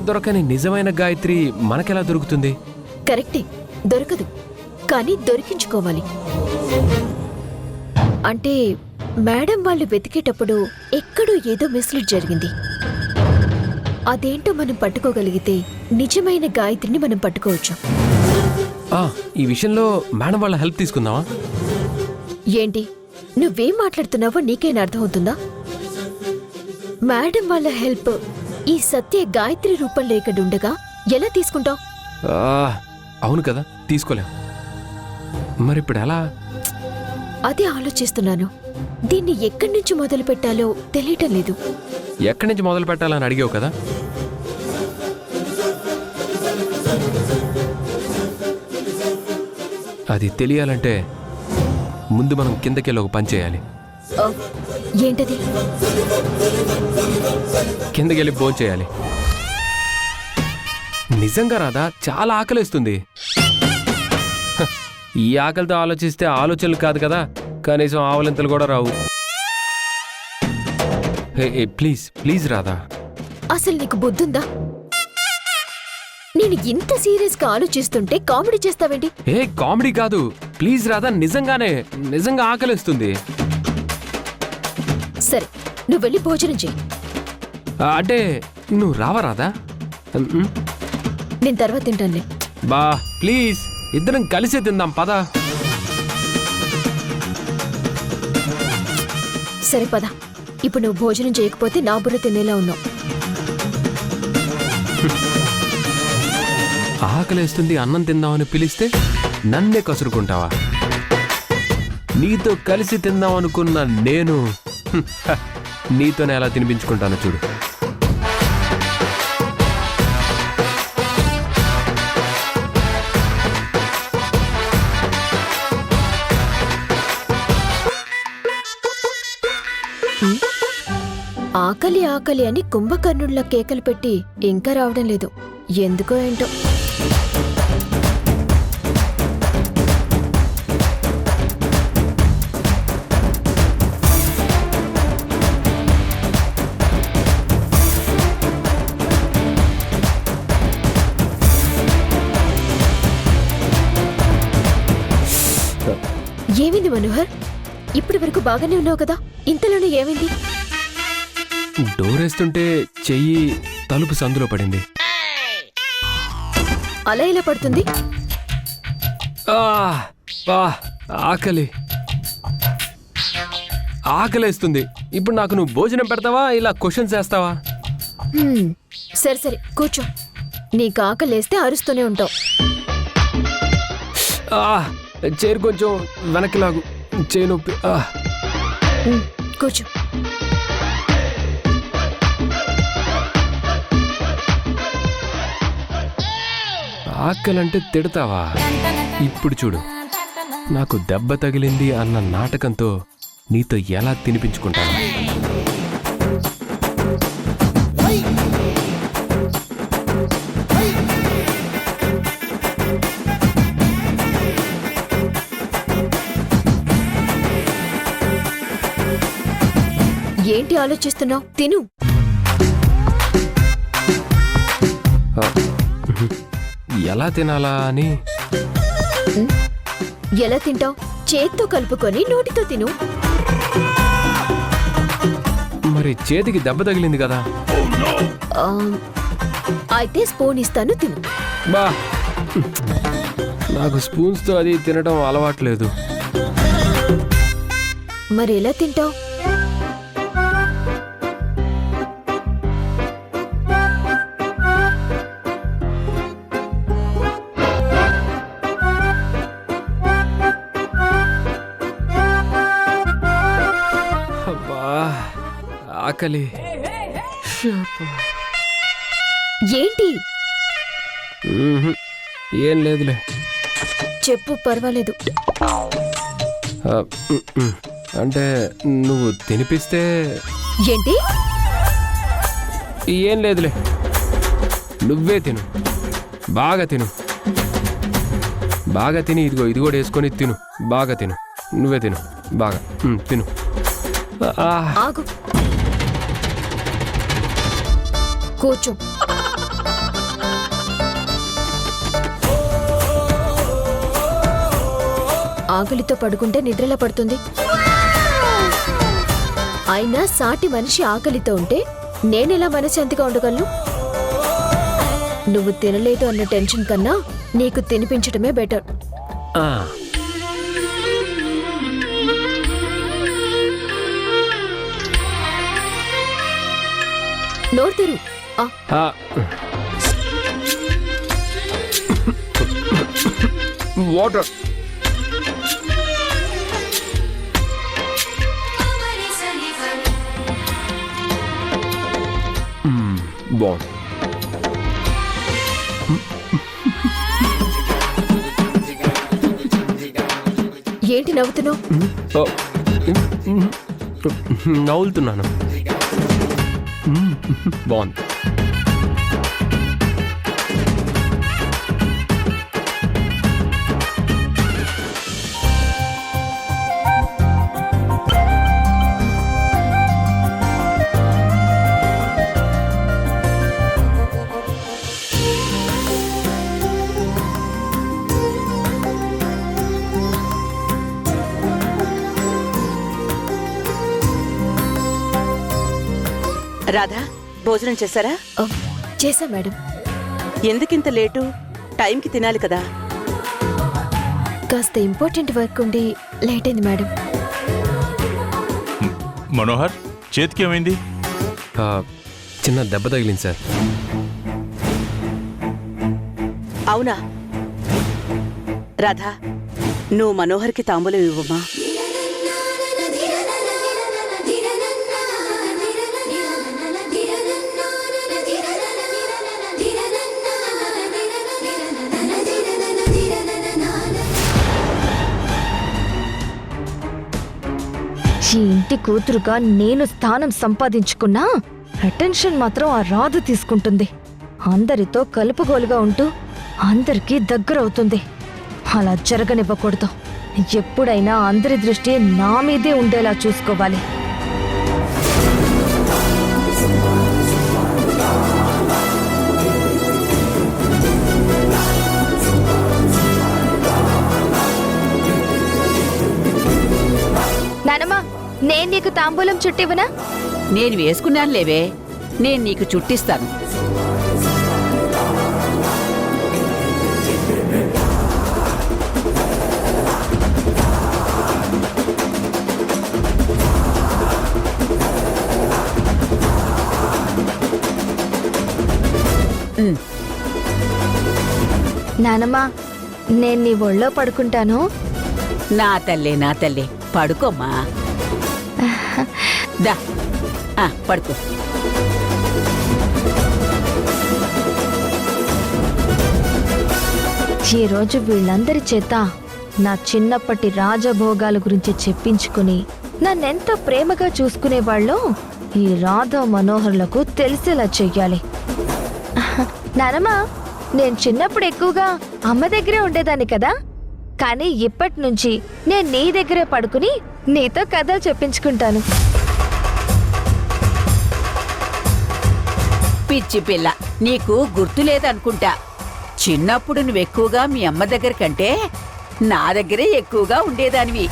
దొరకని నిజమైన గాయత్రి మనకెలా దొరుకుతుంది? కరెక్టే, దొరకదు. కానీ దొరికించుకోవాలి. అంటే మేడం వాళ్ళు వెతికేటప్పుడు ఎక్కడో ఏదో మిస్లీడ్ జరిగింది. అదేంటో మనం పట్టుకోగలిగితే నిజమైన గాయత్రిని మనం పట్టుకోవచ్చు. ఈ విషయంలో మేడం వాళ్ళ హెల్ప్ తీసుకుందామా? ఏంటి నువ్వేం మాట్లాడుతున్నావో నీకైనా అర్థమవుతుందా? మేడం వాళ్ళ హెల్ప్ ఈ సత్య గాయత్రి రూపంలో ఇక్కడ ఉండగా ఎలా తీసుకుంటావు? అవును కదా, తీసుకోలేం. మరిప్పుడు ఎలా? అదే ఆలోచిస్తున్నాను. దీన్ని ఎక్కడి నుంచి మొదలు పెట్టాలో తెలియటం లేదు. ఎక్కడి నుంచి మొదలు పెట్టాలని అడిగావు కదా. అది తెలియాలంటే ముందు మనం కిందకెళ్ళి ఒక పని చేయాలి. ఏంటది? కిందకెళ్ళి భోజనం చేయాలి. నిజంగా రాదా, చాలా ఆకలిస్తుంది. ఈ ఆకలితో ఆలోచిస్తే ఆలోచనలు కాదు కదా, కనీసం ఆవలింతలు కూడా రావు. ప్లీజ్ ప్లీజ్ రాదా. అసలు నీకు బుద్ధుందా? నేను ఇంత సీరియస్ గా ఆలోచిస్తుంటే కామెడీ చేస్తావేంటి? కామెడీ కాదు, ప్లీజ్ రాదా, నిజంగా ఆకలిస్తుంది. సరే, నువ్వు వెళ్ళి భోజనం చెయ్యి. అంటే నువ్వు రావా రాదా? నేను తర్వాత తింటానులే. బా ప్లీజ్, ఇద్దరం కలిసే తిందాం పద. సరే పద. ఇప్పుడు నువ్వు భోజనం చేయకపోతే నా బుర్ర తినేలా ఉన్నావు. ఆకలేస్తుంది అన్నం తిందామని పిలిస్తే నన్నే కసురుకుంటావా? నీతో కలిసి తిందామనుకున్న నేను నీతోనే ఎలా తినిపించుకుంటాను చూడు. ఆకలి ఆకలి అని కుంభకర్ణుళ్ళ కేకలు పెట్టి ఇంకా రావడం లేదు. ఎందుకో ఏంటో. ఏమైంది మనోహర్? ఇప్పటి వరకు బాగానే ఉన్నావు కదా, ఇంతలోనే ఏమైంది? డోరేస్తుంటే చెయ్యి తలుపు సందులో పడింది. అలా ఎలా పడుతుంది? ఆకలేస్తుంది. ఇప్పుడు నాకు నువ్వు భోజనం పెడతావా, ఇలా క్వశ్చన్స్ వేస్తావా? సరే సరే కూర్చో. నీకు ఆకలేస్తే అరుస్తూనే ఉంటావు. చైర్ కొంచెం వెనక్కి లాగు, చేయి నొప్పి. కూర్చో. ఆకలంటే తిడతావా? ఇప్పుడు చూడు, నాకు దెబ్బ తగిలింది అన్న నాటకంతో నీతో ఎలా తినిపించుకుంటాను. ఏంటి ఆలోచిస్తున్నావు? తిను. ఎలా తినాలా అని. ఎలా తింటావు? చేత్తో కలుపుకొని నోటితో తిను. మరి చేతికి దెబ్బ తగిలింది కదా. అయితే స్పూన్ ఇస్తాను, తిను. బా, నాకు స్పూన్స్తో అది తినడం అలవాట్లేదు. మరి ఎలా తింటావు? ఆకలి. ఏంటి? ఏం లేదులే. చెప్పు, పర్వాలేదు. అంటే నువ్వు తినిపిస్తే. ఏంటి? ఏం లేదులే, నువ్వే తిను, బాగా తిను. బాగా తిని, ఇదిగో ఇది కూడా వేసుకొని తిను. బాగా తిను, నువ్వే తిను బాగా. తిను. ఆగు, కూర్చో. ఆకలితో పడుకుంటే నిద్రలా పడుతుంది. అయినా సాటి మనిషి ఆకలితో ఉంటే నేనెలా మనశ్శాంతిగా ఉండగలను? నువ్వు తినలేదు అన్న టెన్షన్ కన్నా నీకు తినిపించడమే బెటర్. ఆ, నోరు తెరు. ఆ. వాటర్. బాగుంది. ఏంటి నవ్వుతున్నావు? నవ్వులుతున్నాను. బాగుంది. రాధా, భోజనం చేశారా? చేశా మేడం. ఎందుకింత లేటు? టైంకి తినాలి కదా. కాస్త ఇంపార్టెంట్ వర్క్ ఉండి లేట్ అయింది మేడం. మనోహర్, చేతికి ఏమైంది? చిన్న దెబ్బ తగిలింది సార్. అవునా? రాధా, నువ్వు మనోహర్కి తాంబూలం ఇవ్వమ్మా. ఈ ఇంటి కూతురుగా నేను స్థానం సంపాదించుకున్నా అటెన్షన్ మాత్రం ఆ రాధ తీసుకుంటుంది. అందరితో కలుపుగోలుగా ఉంటూ అందరికీ దగ్గరవుతుంది. అలా జరగనివ్వకూడదు. ఎప్పుడైనా అందరి దృష్టి నా మీదే ఉండేలా చూసుకోవాలి. నానమ్మా, నేను నీకు తాంబూలం చుట్టివ్వనా? నేను వేసుకున్నాను లేవే, నేను నీకు చుట్టిస్తాను. నానమ్మా, నేను నీ ఒళ్ళో పడుకుంటాను. నా తల్లి పడుకోమ్మా. దా, పడుకో. ఈ రోజు వీళ్ళందరి చేత నా చిన్నప్పటి రాజభోగాల గురించి చెప్పించుకుని నన్నెంత ప్రేమగా చూసుకునేవాళ్ళో ఈ రాధా మనోహర్లకు తెలిసేలా చెయ్యాలి. నానమ్మా, నేను చిన్నప్పుడు ఎక్కువగా అమ్మ దగ్గరే ఉండేదాన్ని కదా, కానీ ఇప్పటి నుంచి నేను నీ దగ్గరే పడుకుని నీతో కథలు చెప్పించుకుంటాను. పిచ్చి పిల్ల, నీకు గుర్తులేదనుకుంటా. చిన్నప్పుడు నువ్వెక్కువగా మీ అమ్మ దగ్గర కంటే నా దగ్గరే ఎక్కువగా ఉండేదానివి.